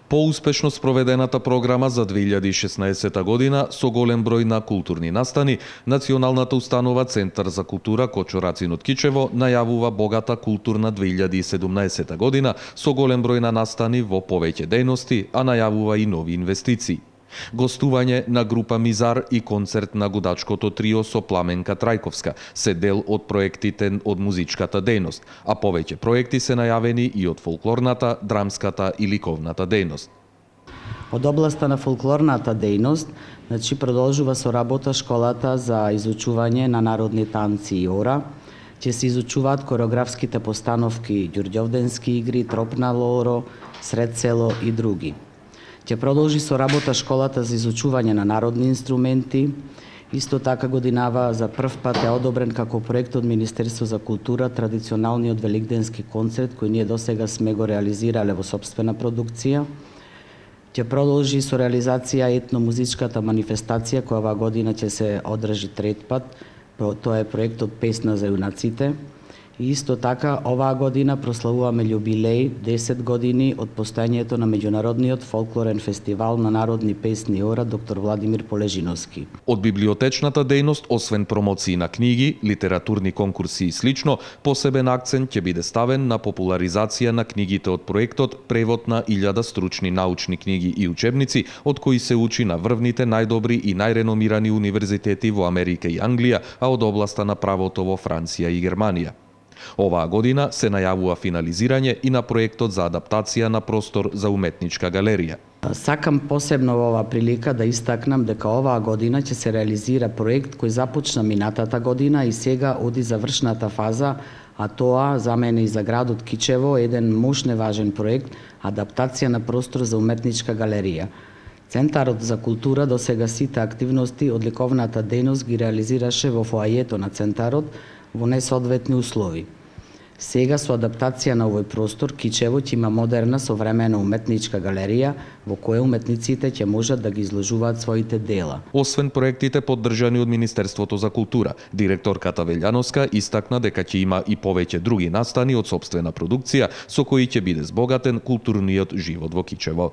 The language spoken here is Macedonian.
Поуспешно спроведената програма за 2016 година со голем број на културни настани, Националната установа Центар за култура Кочо Рацин од Кичево најавува богата културна 2017 година со голем број на настани во повеќе дејности, а најавува и нови инвестиции. Гостување на група Мизар и концерт на гудачкото трио со Пламенка Трајковска се дел од проектите од музичката дејност, а повеќе проекти се најавени и од фолклорната, драмската и ликовната дејност. Од областа на фолклорната дејност, продолжува со работа школата за изучување на народни танци и ора. Ќе се изучуваат кореографските постановки Ѓурѓовденски игри, Тропна лоро, Сред село и други. Ќе продолжи со работа школата за изучување на народни инструменти. Исто така годинава за прв пат е одобрен како проект од Министерство за култура традиционалниот великденски концерт кој ние досега сме го реализирале во сопствена продукција. Ќе продолжи со реализација етномузичката манифестација која оваа година ќе се одржи трет пат. Тоа е проектот Песна за јунаците. И исто така, оваа година прославуваме јубилеј 10 години од постојањето на меѓународниот фолклорен фестивал на народни песни и ора доктор Владимир Полежиновски. Од библиотечната дејност, освен промоции на книги, литературни конкурси и слично, посебен акцент ќе биде ставен на популаризација на книгите од проектот Превод на 1000 стручни научни книги и учебници, од кои се учи на врвните најдобри и најреномирани универзитети во Америка и Англија, а од областа на правото во Франција и Германија. Оваа година се најавува финализирање и на проектот за адаптација на простор за уметничка галерија. Сакам посебно во оваа прилика да истакнам дека оваа година ќе се реализира проект кој започна минатата година и сега оди завршната фаза, а тоа за мене и за градот Кичево е еден мощно важен проект адаптација на простор за уметничка галерија. Центарот за култура досега сите активности од ликовната дејност ги реализираше во фоајето на центарот во несоодветни услови. Сега со адаптација на овој простор Кичево ќе има модерна современа уметничка галерија во која уметниците ќе можат да ги изложуваат своите дела. Освен проектите поддржани од Министерството за култура, директорката Велјановска истакна дека ќе има и повеќе други настани од сопствена продукција со кои ќе биде збогатен културниот живот во Кичево.